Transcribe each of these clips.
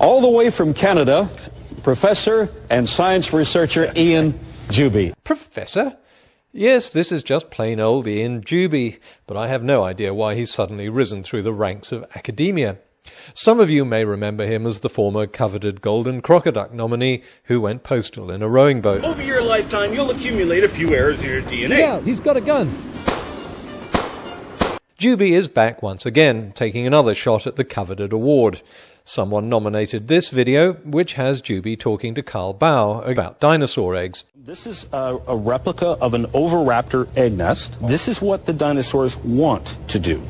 All the way from Canada, professor and science researcher Ian Juby. Professor? Yes, this is just plain old Ian Juby, but I have no idea why he's suddenly risen through the ranks of academia. Some of you may remember him as the former coveted Golden Crocoduck nominee who went postal in a rowing boat. Over your lifetime, you'll accumulate a few errors in your DNA. Yeah, he's got a gun. Juby is back once again, taking another shot at the coveted award. Someone nominated this video, which has Juby talking to Carl Bau about dinosaur eggs. This is a replica of an oviraptor egg nest. This is what the dinosaurs want to do.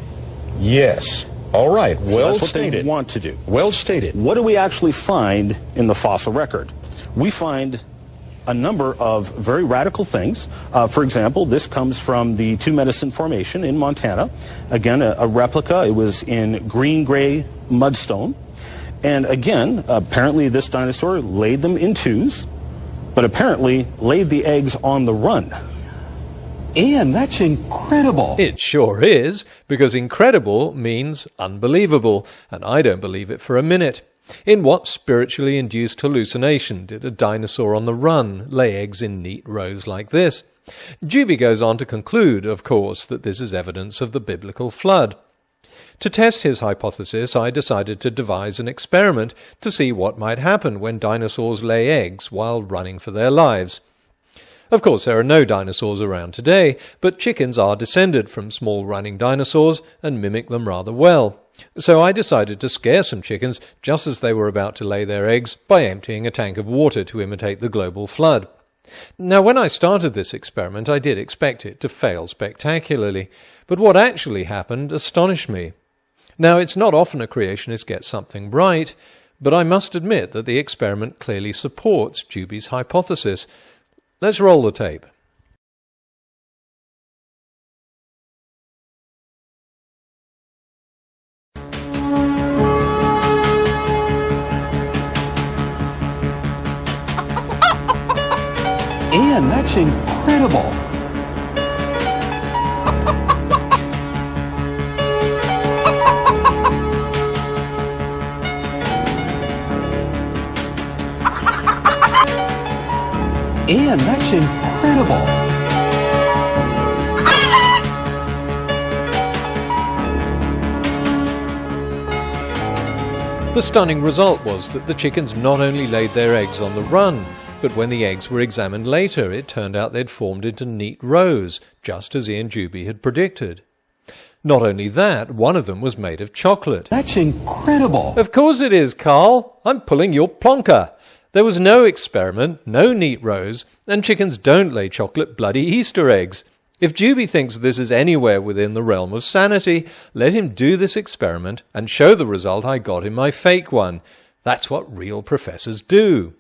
Yes. All right. So Well that's what stated. they want to do. Well stated. What do we actually find in the fossil record? We find a number of very radical things. For example, this comes from the Two Medicine Formation in Montana. Again, a replica. It was in green-gray mudstone. And again, apparently this dinosaur laid them in twos, but apparently laid the eggs on the run. Ian, that's incredible. It sure is, because incredible means unbelievable, and I don't believe it for a minute. In what spiritually induced hallucination did a dinosaur on the run lay eggs in neat rows like this? Juby goes on to conclude, of course, that this is evidence of the biblical flood. To test his hypothesis, I decided to devise an experiment to see what might happen when dinosaurs lay eggs while running for their lives. Of course, there are no dinosaurs around today, but chickens are descended from small running dinosaurs and mimic them rather well. So I decided to scare some chickens just as they were about to lay their eggs by emptying a tank of water to imitate the global flood. Now, when I started this experiment, I did expect it to fail spectacularly, but what actually happened astonished me. Now, it's not often a creationist gets something right, but I must admit that the experiment clearly supports Juby's hypothesis. Let's roll the tape. Ian, that's incredible. Ian, that's incredible. The stunning result was that the chickens not only laid their eggs on the run, but when the eggs were examined later, it turned out they'd formed into neat rows, just as Ian Juby had predicted. Not only that, one of them was made of chocolate. That's incredible. Of course it is, Carl. I'm pulling your plonker. There was no experiment, no neat rows, and chickens don't lay chocolate bloody Easter eggs. If Juby thinks this is anywhere within the realm of sanity, let him do this experiment and show the result I got in my fake one. That's what real professors do.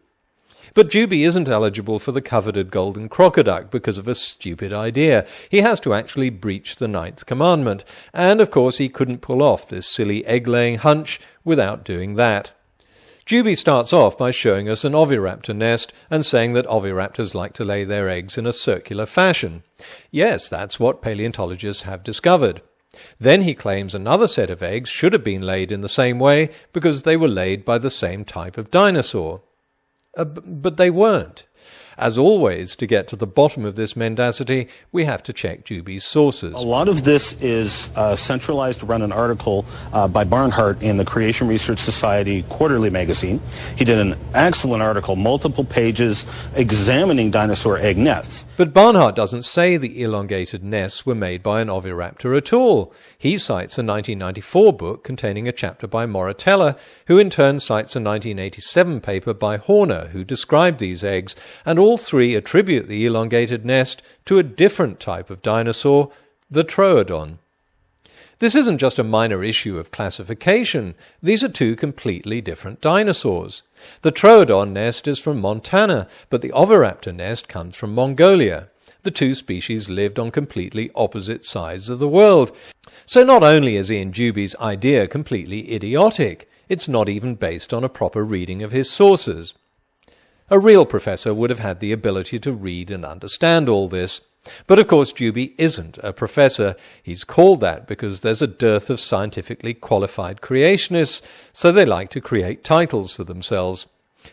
But Juby isn't eligible for the coveted Golden Crocoduck because of a stupid idea. He has to actually breach the 9th commandment, and of course he couldn't pull off this silly egg-laying hunch without doing that. Juby starts off by showing us an oviraptor nest and saying that oviraptors like to lay their eggs in a circular fashion. Yes, that's what paleontologists have discovered. Then he claims another set of eggs should have been laid in the same way because they were laid by the same type of dinosaur. But they weren't. As always, to get to the bottom of this mendacity, we have to check Juby's sources. A lot of this is centralized around an article by Barnhart in the Creation Research Society Quarterly magazine. He did an excellent article, multiple pages, examining dinosaur egg nests. But Barnhart doesn't say the elongated nests were made by an oviraptor at all. He cites a 1994 book containing a chapter by Moritella, who in turn cites a 1987 paper by Horner, who described these eggs, and all three attribute the elongated nest to a different type of dinosaur, the Troodon. This isn't just a minor issue of classification. These are two completely different dinosaurs. The Troodon nest is from Montana, but the oviraptor nest comes from Mongolia. The two species lived on completely opposite sides of the world. So not only is Ian Juby's idea completely idiotic, it's not even based on a proper reading of his sources. A real professor would have had the ability to read and understand all this. But of course Dewey isn't a professor. He's called that because there's a dearth of scientifically qualified creationists, so they like to create titles for themselves.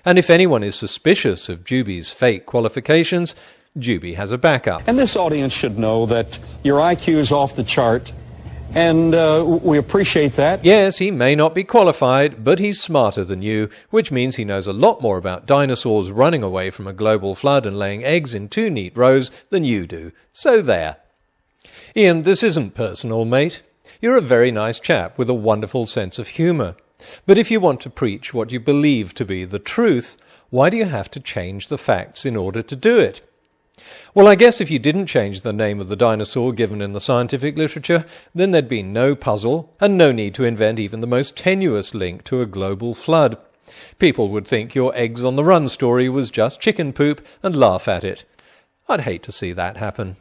And if anyone is suspicious of Dewey's fake qualifications, Dewey has a backup. And this audience should know that your IQ is off the chart, and we appreciate that. Yes, he may not be qualified, but he's smarter than you, which means he knows a lot more about dinosaurs running away from a global flood and laying eggs in 2 neat rows than you do. So there. Ian, this isn't personal, mate. You're a very nice chap with a wonderful sense of humour. But if you want to preach what you believe to be the truth, why do you have to change the facts in order to do it? Well, I guess if you didn't change the name of the dinosaur given in the scientific literature, then there'd be no puzzle and no need to invent even the most tenuous link to a global flood. People would think your eggs on the run story was just chicken poop and laugh at it. I'd hate to see that happen.